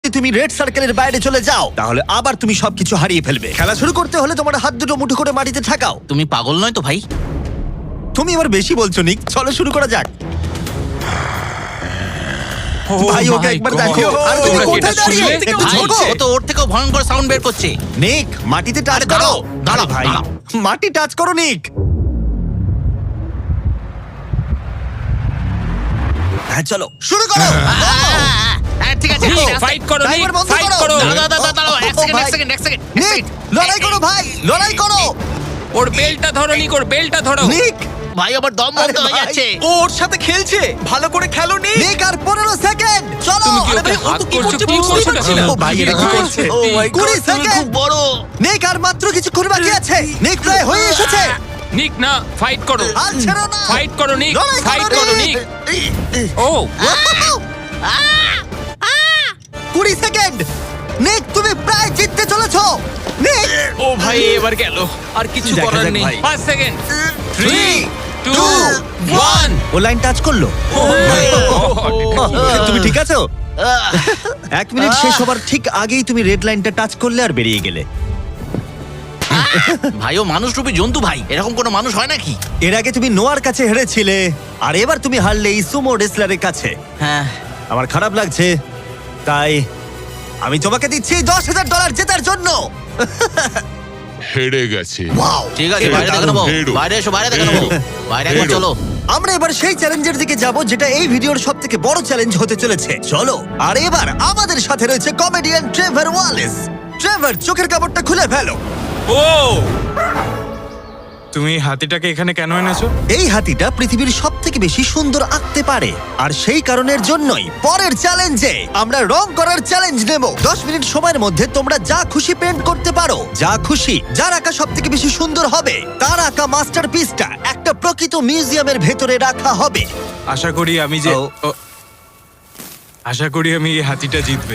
যদি তুমি রেড সার্কেলের বাইরে চলে যাও তাহলে আবার তুমি সবকিছু হারিয়ে ফেলবে। খেলা শুরু করতে হলে তোমার হাত দুটো মুঠো করে মাটিতে ঠাকাও। তুমি পাগল নয় তো ভাই? তুমি এবার বেশি বলছো নিক, চলো শুরু করা যাক। ভাই ওকে my একবার God! দেখো। আর তুমি তোমরা কি কোথায় এটা দাঁড়িয়ে? শুনলে? একটু ভাই, ঝোঁকো। ও তো ওর থেকেও ভয়ঙ্কর সাউন্ড বের করছে। নিক মাটিতে টাচ আরে করো। দাঁড়াও, দাঁড়াও, আরে ভাই দাঁড়াও। মাটি টাচ করো নিক। হ্যাঁ চলো শুরু করো। ঠিক আছে, ঠিক আছে। ফাইট করো, ড্রাইভার বন্ধ ফাইট করো। করো। দাঁড়াও, এক ও, সেকেন্ড, ভাই। এক সেকেন্ড, এক সেকেন্ড। নিক লড়াই করো ভাই, লড়াই করো। ওর বেলটা ধরো নিক, ওর বেলটা ধরো। নিক ভাই আমার দম বন্ধ আরে হয়ে ভাই। যাচ্ছে। ও ওর সাথে খেলছে, ভালো করে খেলো নি। নিক আর 15 সেকেন্ড চলো। তুমি কি আরে ওকে ভাই, ও হাত তো কি করছো? করছে কি বুঝতেই করছো পারছি না। না? ও ভাই এটা কি করছে? ও মাই 20 গড, তুমি সেকেন্ড। খুব বড়। নিক আর মাত্র কিছুক্ষণ বাকি আছে। নিক প্রায় হয়ে এসেছে। নিক না, ফাইট করো। আর ছেড়ো না। ফাইট করো নিক, লড়াই ফাইট করো নিক। ও 20 সেকেন্ড। নিক তুমি প্রায় জিততে চলেছো। নিক ও ভাই এবার গেল, আর কিছু দেখা করার যাক নেই। ভাই। 5 সেকেন্ড। 3 2 1 ও লাইন টাচ করলো। তুমি ঠিক আছো? 1 মিনিট শেষ হবার ঠিক আগেই তুমি রেড লাইনটা টাচ করলে আর বেরিয়ে গেলে। ভাই ও মানুষ রূপী জন্তু ভাই, এরকম কোনো মানুষ হয় নাকি? এর আগে তুমি নোয়ার কাছে হেরেছিলে আর এবার তুমি হারলে এই সুমো রেসলারের কাছে। হ্যাঁ, আমার খারাপ লাগছে, তাই আমি তোমাকে দিচ্ছি $10,000 জেতার জন্য। হেরে গেছে। ওয়াও ঠিক আছে, এটা বাইরে দেখে দারুণ। নেবো। হেরো। বাইরে এসো, বাইরে দেখে নেবো। বাইরে একবার হেরো। চলো। আমরা এবার সেই চ্যালেঞ্জের দিকে যাব যেটা এই ভিডিওর সব থেকে বড় চ্যালেঞ্জ হতে চলেছে। চলো। আর এবার আমাদের সাথে রয়েছে কমেডিয়ান ট্রেভার ওয়ালেস। ট্রেভার চোখের কাপড়টা খুলে ফেলো। ও তুমি হাতিটাকে এখানে কেন এনেছো? এই হাতিটা পৃথিবীর সব থেকে বেশি সুন্দর আঁকতে পারে আর সেই কারণের জন্যই পরের চ্যালেঞ্জে আমরা রং করার চ্যালেঞ্জ নেব। 10 মিনিট সময়ের মধ্যে তোমরা যা খুশি পেন্ট করতে পারো, যা খুশি। যার আঁকা সব থেকে বেশি সুন্দর হবে তার আঁকা মাস্টারপিসটা একটা প্রকৃত মিউজিয়ামের ভেতরে রাখা হবে। আশা করি আমি যে ও। ও, আশা করি আমি এই হাতিটা জিতবে।